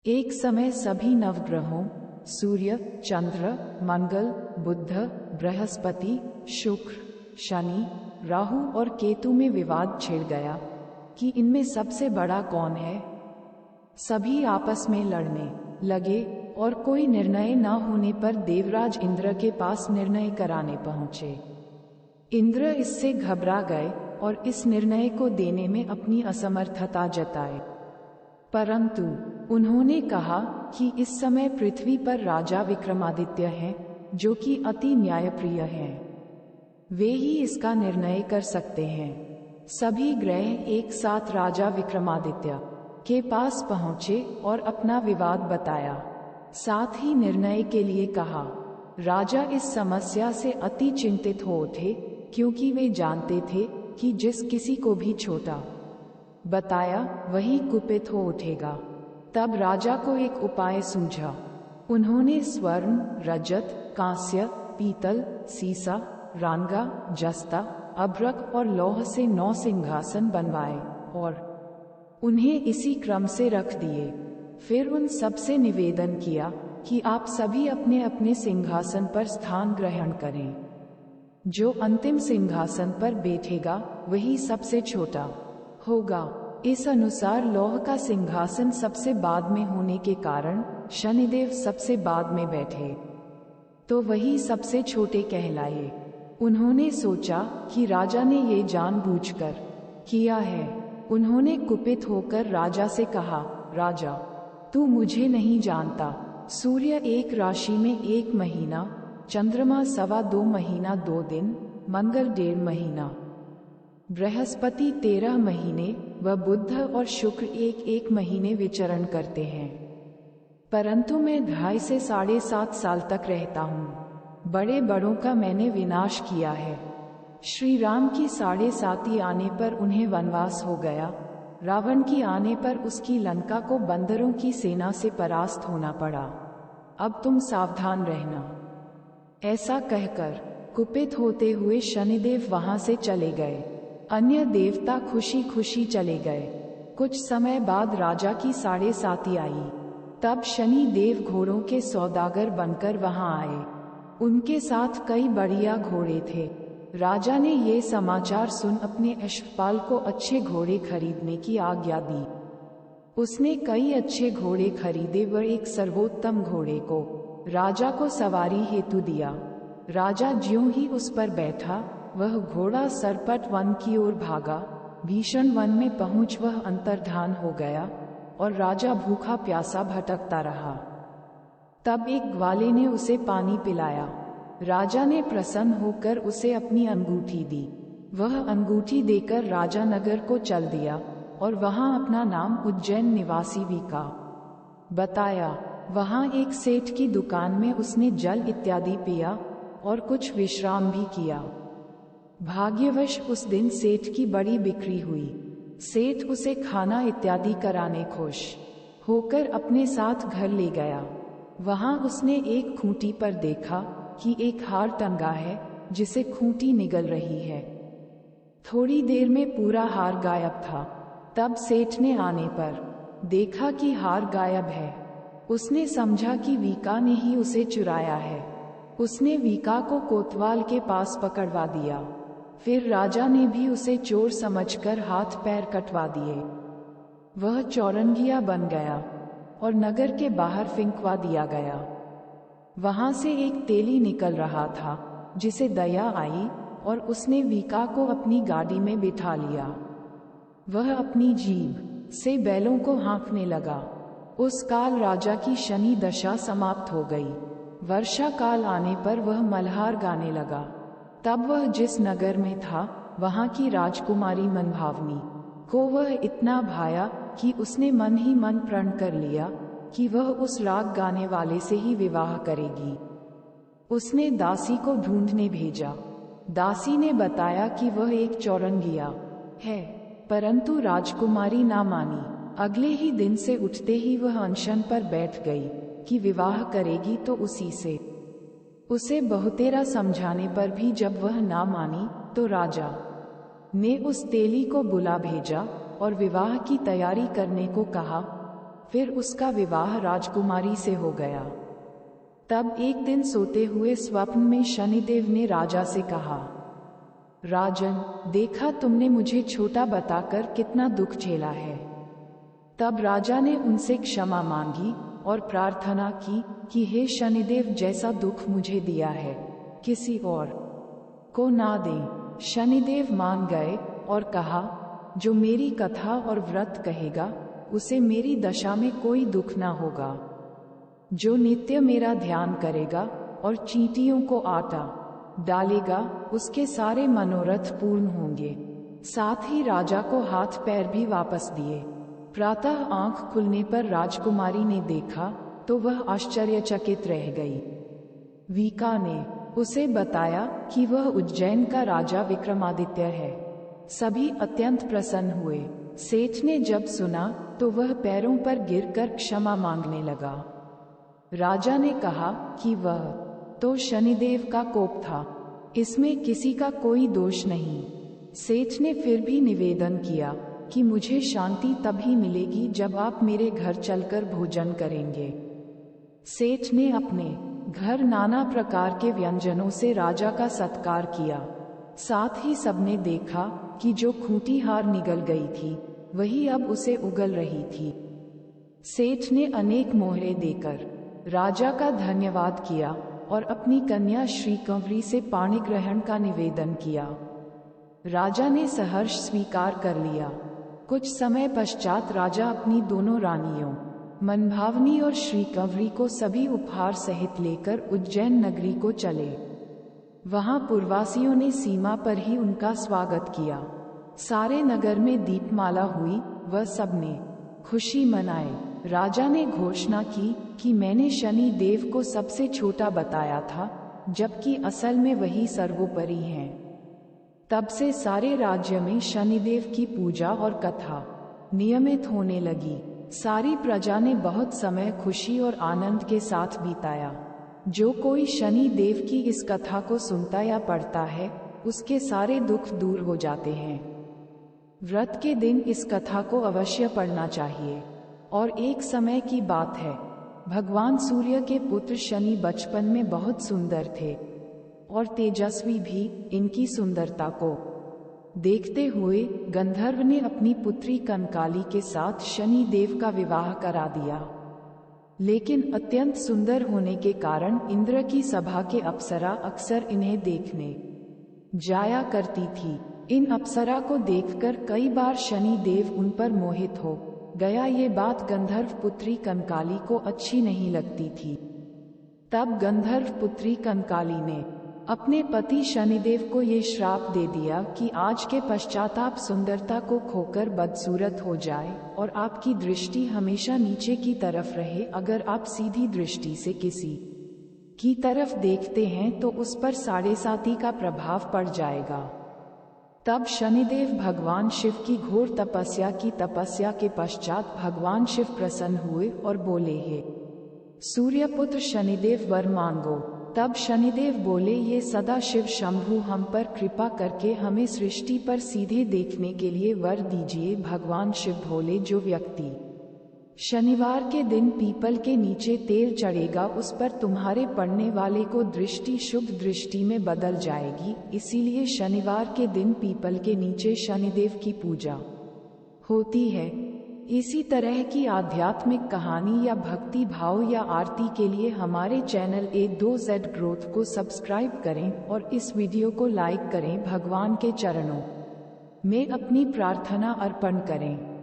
एक समय सभी नवग्रहों सूर्य, चंद्र, मंगल, बुध, बृहस्पति, शुक्र, शनि, राहु और केतु में विवाद छिड़ गया कि इनमें सबसे बड़ा कौन है। सभी आपस में लड़ने लगे और कोई निर्णय न होने पर देवराज इंद्र के पास निर्णय कराने पहुंचे। इंद्र इससे घबरा गए और इस निर्णय को देने में अपनी असमर्थता जताए, परंतु उन्होंने कहा कि इस समय पृथ्वी पर राजा विक्रमादित्य हैं, जो कि अति न्यायप्रिय हैं। वे ही इसका निर्णय कर सकते हैं। सभी ग्रह एक साथ राजा विक्रमादित्य के पास पहुंचे और अपना विवाद बताया, साथ ही निर्णय के लिए कहा। राजा इस समस्या से अति चिंतित हो उठे, क्योंकि वे जानते थे कि जिस किसी को भी छोटा बताया वही कुपित हो उठेगा। तब राजा को एक उपाय सूझा। उन्होंने स्वर्ण, रजत, कांस्य, पीतल, सीसा, रांगा, जस्ता, अभ्रक और लौह से 9 सिंहासन बनवाए और उन्हें इसी क्रम से रख दिए। फिर उन सबसे निवेदन किया कि आप सभी अपने अपने सिंहासन पर स्थान ग्रहण करें। जो अंतिम सिंहासन पर बैठेगा वही सबसे छोटा होगा। इस अनुसार लौह का सिंहासन सबसे बाद में होने के कारण शनिदेव सबसे बाद में बैठे, तो वही सबसे छोटे कहलाए। उन्होंने सोचा कि राजा ने ये जानबूझकर किया है। उन्होंने कुपित होकर राजा से कहा, राजा, तू मुझे नहीं जानता। सूर्य 1 राशि में 1 महीना, चंद्रमा 2.25 महीना 2 दिन, मंगल 1.5 महीना, बृहस्पति 13 महीने व बुध और शुक्र 1 महीने विचरण करते हैं, परंतु मैं 2.5 से 7.5 साल तक रहता हूँ। बड़े बड़ों का मैंने विनाश किया है। श्री राम की 7.5 आने पर उन्हें वनवास हो गया। रावण की आने पर उसकी लंका को बंदरों की सेना से परास्त होना पड़ा। अब तुम सावधान रहना। ऐसा कहकर कुपित होते हुए शनिदेव वहां से चले गए। अन्य देवता खुशी खुशी चले गए। कुछ समय बाद राजा की 7.5 आई। तब शनि देव घोड़ों के सौदागर बनकर वहां आए। उनके साथ कई बढ़िया घोड़े थे। राजा ने ये समाचार सुन अपने अश्वपाल को अच्छे घोड़े खरीदने की आज्ञा दी। उसने कई अच्छे घोड़े खरीदे व एक सर्वोत्तम घोड़े को राजा को सवारी हेतु दिया। राजा ज्यों ही उस पर बैठा, वह घोड़ा सरपट वन की ओर भागा। भीषण वन में पहुंच वह अंतर्धान हो गया और राजा भूखा प्यासा भटकता रहा। तब एक ग्वाले ने उसे पानी पिलाया। राजा ने प्रसन्न होकर उसे अपनी अंगूठी दी। वह अंगूठी देकर राजा नगर को चल दिया और वहां अपना नाम उज्जैन निवासी वीका बताया। वहां एक सेठ की दुकान में उसने जल इत्यादि पिया और कुछ विश्राम भी किया। भाग्यवश उस दिन सेठ की बड़ी बिक्री हुई। सेठ उसे खाना इत्यादि कराने खुश होकर अपने साथ घर ले गया। वहां उसने एक खूंटी पर देखा कि एक हार टंगा है, जिसे खूंटी निगल रही है। थोड़ी देर में पूरा हार गायब था। तब सेठ ने आने पर देखा कि हार गायब है। उसने समझा कि वीका ने ही उसे चुराया है। उसने वीका को कोतवाल के पास पकड़वा दिया। फिर राजा ने भी उसे चोर समझकर हाथ पैर कटवा दिए। वह चौरंगिया बन गया और नगर के बाहर फेंकवा दिया गया। वहां से एक तेली निकल रहा था, जिसे दया आई और उसने वीका को अपनी गाड़ी में बिठा लिया। वह अपनी जीभ से बैलों को हाँकने लगा। उस काल राजा की शनि दशा समाप्त हो गई। वर्षा काल आने पर वह मल्हार गाने लगा। तब वह जिस नगर में था, वहां की राजकुमारी मनभावनी को वह इतना भाया कि उसने मन ही मन प्रण कर लिया कि वह उस राग गाने वाले से ही विवाह करेगी। उसने दासी को ढूंढने भेजा। दासी ने बताया कि वह एक चौरंगिया है, परंतु राजकुमारी ना मानी। अगले ही दिन से उठते ही वह अनशन पर बैठ गई कि विवाह करेगी तो उसी से। उसे बहुतेरा समझाने पर भी जब वह ना मानी, तो राजा ने उस तेली को बुला भेजा और विवाह की तैयारी करने को कहा। फिर उसका विवाह राजकुमारी से हो गया। तब एक दिन सोते हुए स्वप्न में शनिदेव ने राजा से कहा, राजन, देखा तुमने मुझे छोटा बताकर कितना दुख झेला है। तब राजा ने उनसे क्षमा मांगी और प्रार्थना की कि हे शनिदेव, जैसा दुख मुझे दिया है किसी और को ना दें। शनिदेव मान गए और कहा, जो मेरी कथा और व्रत कहेगा उसे मेरी दशा में कोई दुख ना होगा। जो नित्य मेरा ध्यान करेगा और चींटियों को आटा डालेगा उसके सारे मनोरथ पूर्ण होंगे। साथ ही राजा को हाथ पैर भी वापस दिए। प्रातः आंख खुलने पर राजकुमारी ने देखा तो वह आश्चर्यचकित रह गई। वीका ने उसे बताया कि वह उज्जैन का राजा विक्रमादित्य है। सभी अत्यंत प्रसन्न हुए। सेठ ने जब सुना तो वह पैरों पर गिरकर क्षमा मांगने लगा। राजा ने कहा कि वह तो शनिदेव का कोप था, इसमें किसी का कोई दोष नहीं। सेठ ने फिर भी निवेदन किया कि मुझे शांति तभी मिलेगी जब आप मेरे घर चलकर भोजन करेंगे। सेठ ने अपने घर नाना प्रकार के व्यंजनों से राजा का सत्कार किया। साथ ही सबने देखा कि जो खूंटी हार निगल गई थी वही अब उसे उगल रही थी। सेठ ने अनेक मोहरे देकर राजा का धन्यवाद किया और अपनी कन्या श्रीकंवरी से पाणी ग्रहण का निवेदन किया। राजा ने सहर्ष स्वीकार कर लिया। कुछ समय पश्चात राजा अपनी दोनों रानियों मनभावनी और श्रीकंवरी को सभी उपहार सहित लेकर उज्जैन नगरी को चले। वहां पुरवासियों ने सीमा पर ही उनका स्वागत किया। सारे नगर में दीपमाला हुई, वह सबने खुशी मनाए। राजा ने घोषणा की कि मैंने शनि देव को सबसे छोटा बताया था, जबकि असल में वही सर्वोपरि हैं। तब से सारे राज्य में शनिदेव की पूजा और कथा नियमित होने लगी। सारी प्रजा ने बहुत समय खुशी और आनंद के साथ बिताया। जो कोई शनि देव की इस कथा को सुनता या पढ़ता है उसके सारे दुख दूर हो जाते हैं। व्रत के दिन इस कथा को अवश्य पढ़ना चाहिए। और एक समय की बात है, भगवान सूर्य के पुत्र शनि बचपन में बहुत सुंदर थे और तेजस्वी भी। इनकी सुंदरता को देखते हुए गंधर्व ने अपनी पुत्री कंकाली के साथ शनि देव का विवाह करा दिया। लेकिन अत्यंत सुंदर होने के कारण इंद्र की सभा के अप्सरा अक्सर इन्हें देखने जाया करती थी। इन अप्सरा को देखकर कई बार शनि देव उन पर मोहित हो गया। ये बात गंधर्व पुत्री कंकाली को अच्छी नहीं लगती थी। तब गंधर्व पुत्री कंकाली ने अपने पति शनिदेव को ये श्राप दे दिया कि आज के पश्चात आप सुंदरता को खोकर बदसूरत हो जाए और आपकी दृष्टि हमेशा नीचे की तरफ रहे। अगर आप सीधी दृष्टि से किसी की तरफ देखते हैं तो उस पर 7.5 का प्रभाव पड़ जाएगा। तब शनिदेव भगवान शिव की घोर तपस्या के पश्चात भगवान शिव प्रसन्न हुए और बोले, हे सूर्यपुत्र शनिदेव वर मांगो। तब शनिदेव बोले, ये सदा शिव शंभु हम पर कृपा करके हमें सृष्टि पर सीधे देखने के लिए वर दीजिए। भगवान शिव बोले, जो व्यक्ति शनिवार के दिन पीपल के नीचे तेल चढ़ेगा उस पर तुम्हारे पड़ने वाले को दृष्टि शुभ दृष्टि में बदल जाएगी। इसीलिए शनिवार के दिन पीपल के नीचे शनिदेव की पूजा होती है। इसी तरह की आध्यात्मिक कहानी या भक्ति भाव या आरती के लिए हमारे चैनल A2Z ग्रोथ को सब्सक्राइब करें और इस वीडियो को लाइक करें। भगवान के चरणों में अपनी प्रार्थना अर्पण करें।